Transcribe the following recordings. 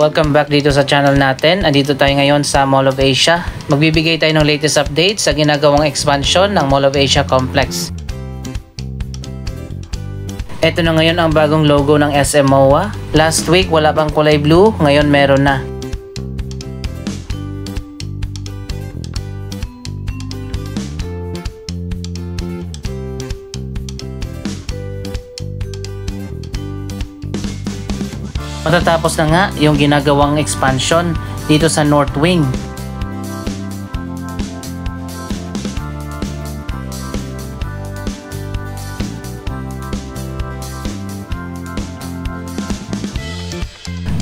Welcome back dito sa channel natin. Andito tayo ngayon sa Mall of Asia. Magbibigay tayo ng latest update sa ginagawang expansion ng Mall of Asia Complex. Ito na ngayon ang bagong logo ng SM MOA. Last week wala pang kulay blue, ngayon meron na. Matatapos na nga yung ginagawang expansion dito sa North Wing.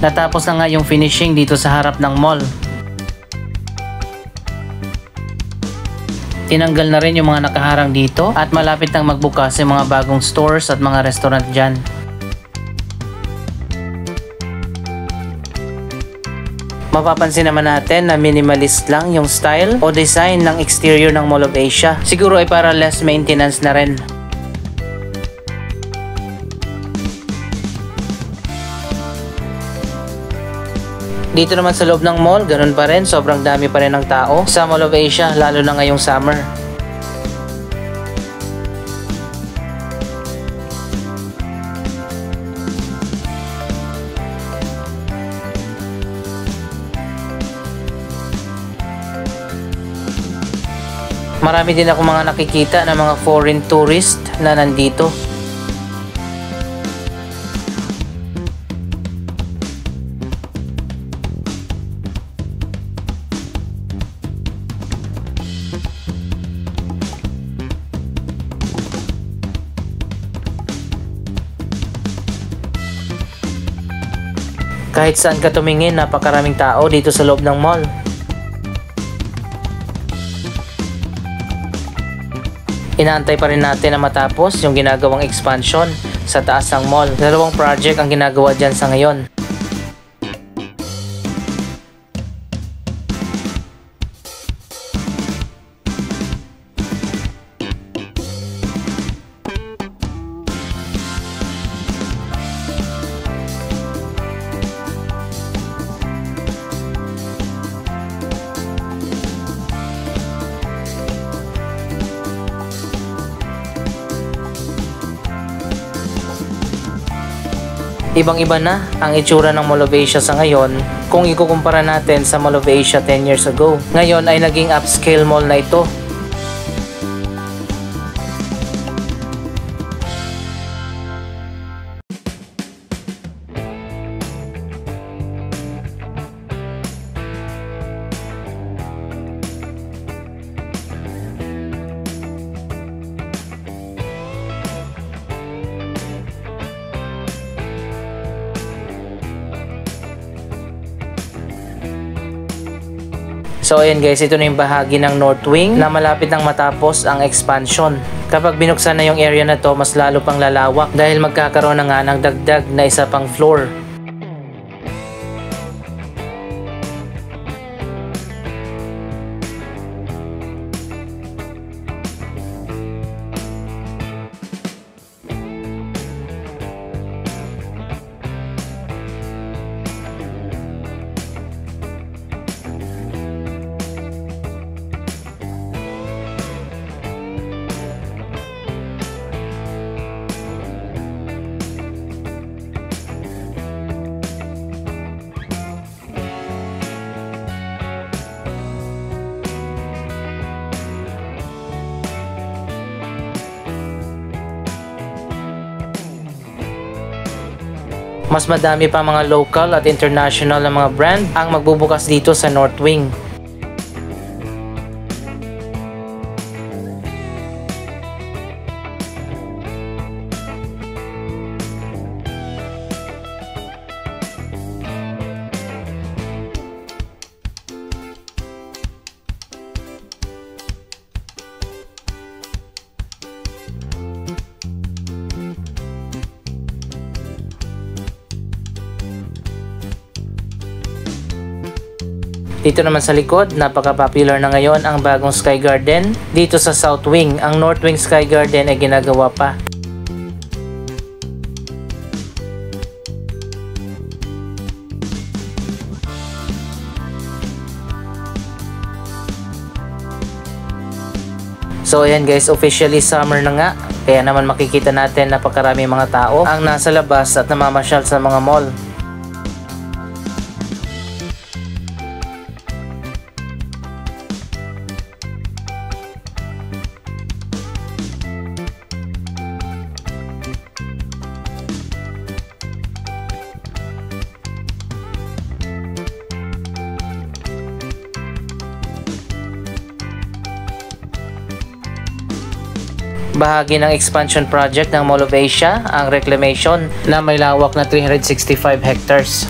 Natapos na nga yung finishing dito sa harap ng mall. Tinanggal na rin yung mga nakaharang dito at malapit nang magbukas yung mga bagong stores at mga restaurant dyan. Mapapansin naman natin na minimalist lang yung style o design ng exterior ng Mall of Asia. Siguro ay para less maintenance na rin. Dito naman sa loob ng mall, ganun pa rin, sobrang dami pa rin ng tao sa Mall of Asia, lalo na ngayong summer. Marami din ako mga nakikita na mga foreign tourist na nandito. Kahit saan ka tumingin, napakaraming tao dito sa loob ng mall. Inaantay pa rin natin na matapos yung ginagawang expansion sa taas ng mall. Dalawang project ang ginagawa dyan sa ngayon. Ibang-iba na ang itsura ng Mall of Asia sa ngayon kung ikukumpara natin sa Mall of Asia 10 years ago. Ngayon ay naging upscale mall na ito. So ayan guys, ito na yung bahagi ng North Wing na malapit nang matapos ang expansion. Kapag binuksan na yung area na to, mas lalo pang lalawak dahil magkakaroon na nga ng dagdag na isa pang floor. Mas madami pa mga local at international na mga brand ang magbubukas dito sa North Wing. Dito naman sa likod, napaka-popular na ngayon ang bagong Sky Garden. Dito sa South Wing, ang North Wing Sky Garden ay ginagawa pa. So ayan guys, officially summer na nga. Kaya naman makikita natin napakarami mga tao ang nasa labas at namamasyal sa mga mall. Bahagi ng expansion project ng Mall of Asia ang reclamation na may lawak na 365 hectares.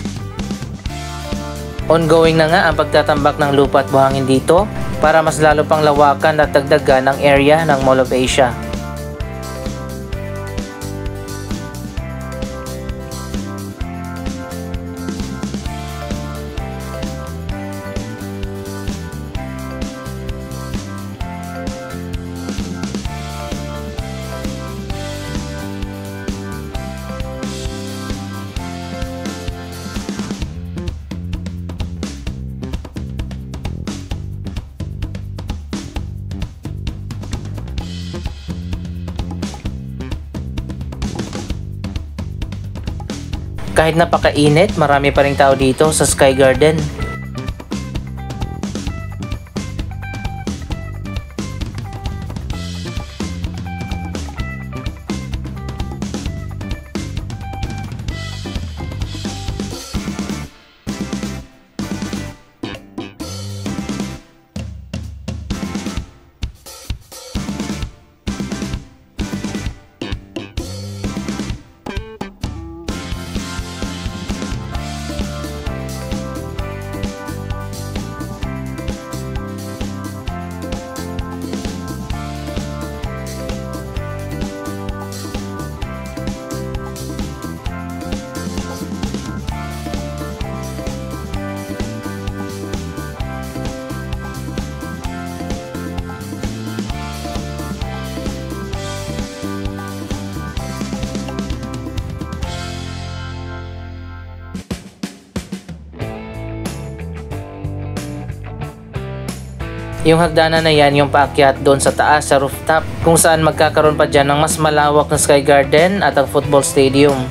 Ongoing na nga ang pagtatambak ng lupa at buhangin dito para mas lalo pang lawakan at dagdagan ang area ng Mall of Asia. Kahit napakainit, marami pa ring tao dito sa Sky Garden. Yung hagdanan na yan, yung paakyat doon sa taas sa rooftop, kung saan magkakaroon pa dyan ng mas malawak na Sky Garden at ang football stadium.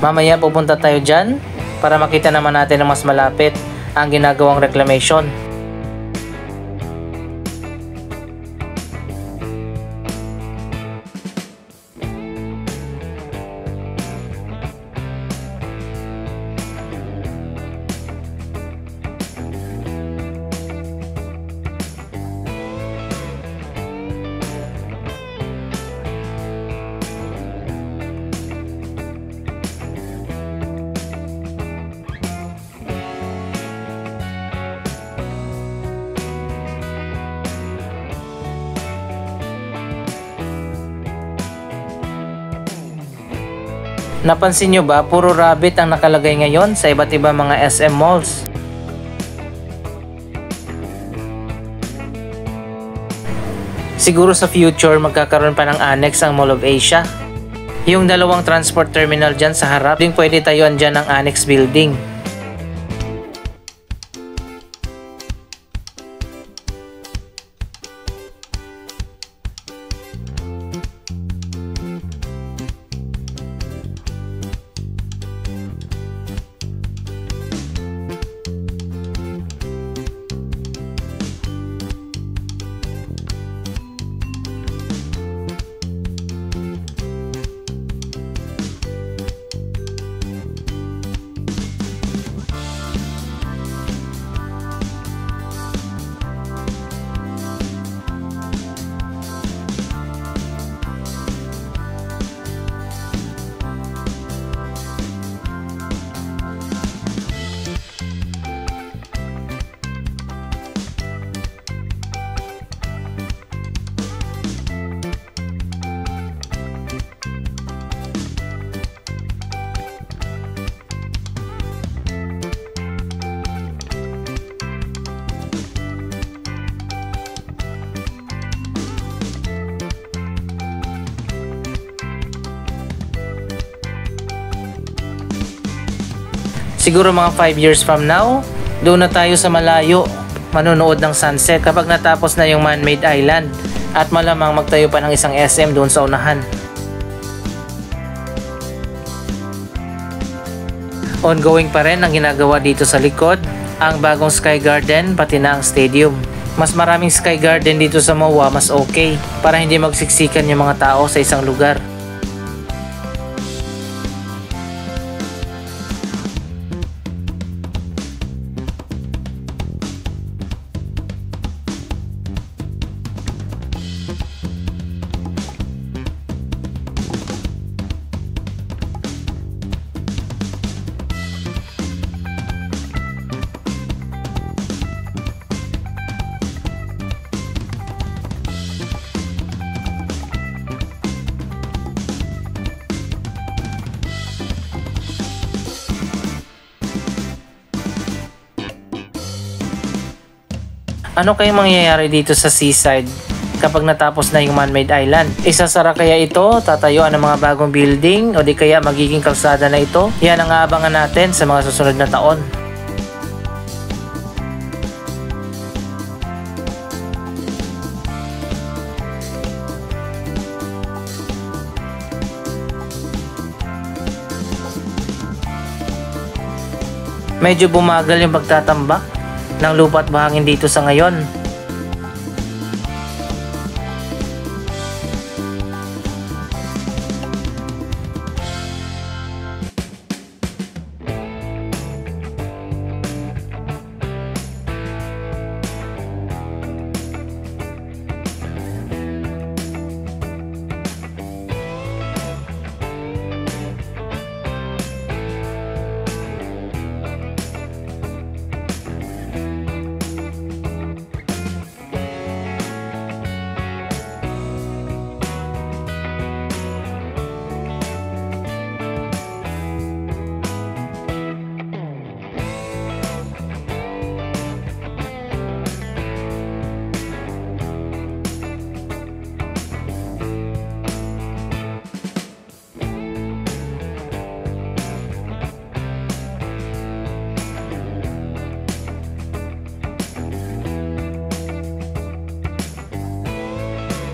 Mamaya pupunta tayo dyan para makita naman natin ang mas malapit ang ginagawang reclamation. Napansin nyo ba, puro rabbit ang nakalagay ngayon sa iba't ibang mga SM malls? Siguro sa future magkakaroon pa ng annex ang Mall of Asia. Yung dalawang transport terminal dyan sa harap, ding pwede tayuan dyan ng annex building. Siguro mga 5 years from now, doon na tayo sa malayo manonood ng sunset kapag natapos na yung man-made island at malamang magtayo pa ng isang SM doon sa unahan. Ongoing pa rin ang ginagawa dito sa likod, ang bagong Sky Garden pati na ang stadium. Mas maraming Sky Garden dito sa MOA, mas okay para hindi magsiksikan yung mga tao sa isang lugar. Ano kayang mangyayari dito sa seaside kapag natapos na yung man-made island? Isasara kaya ito, tatayuan ng mga bagong building o di kaya magiging kalsada na ito? Yan ang aabangan natin sa mga susunod na taon. Medyo bumagal yung pagtatambak ng lupa at bahangin dito sa ngayon.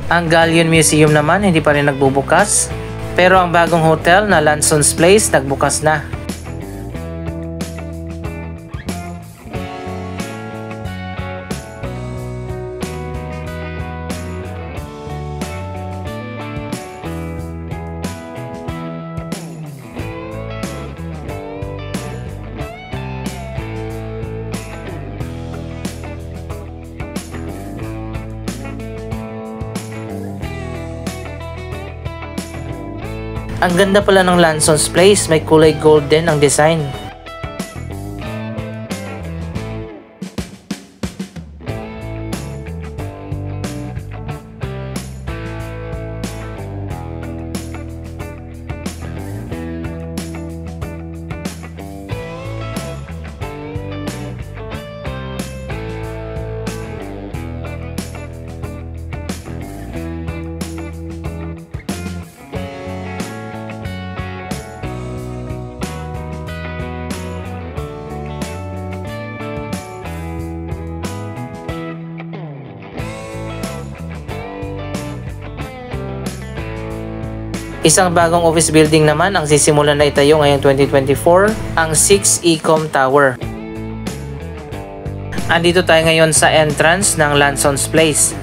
Ang Galleon Museum naman hindi pa rin nagbubukas, pero ang bagong hotel na Lanson's Place nagbukas na. Ang ganda pala ng Lanson's Place, may kulay golden ang design. Isang bagong office building naman ang sisimulan na itayo ngayong 2024, ang 6 Ecom Tower. Andito tayo ngayon sa entrance ng Lanson's Place.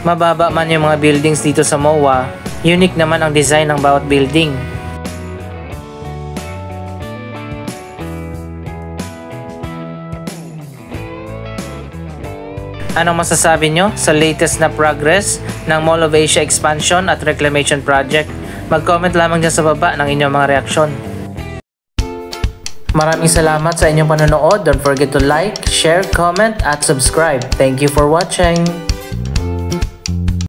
Mababa man yung mga buildings dito sa MOA, unique naman ang design ng bawat building. Anong masasabi nyo sa latest na progress ng Mall of Asia expansion at reclamation project? Mag-comment lamang dyan sa baba ng inyong mga reaksyon. Maraming salamat sa inyong panonood. Don't forget to like, share, comment at subscribe. Thank you for watching!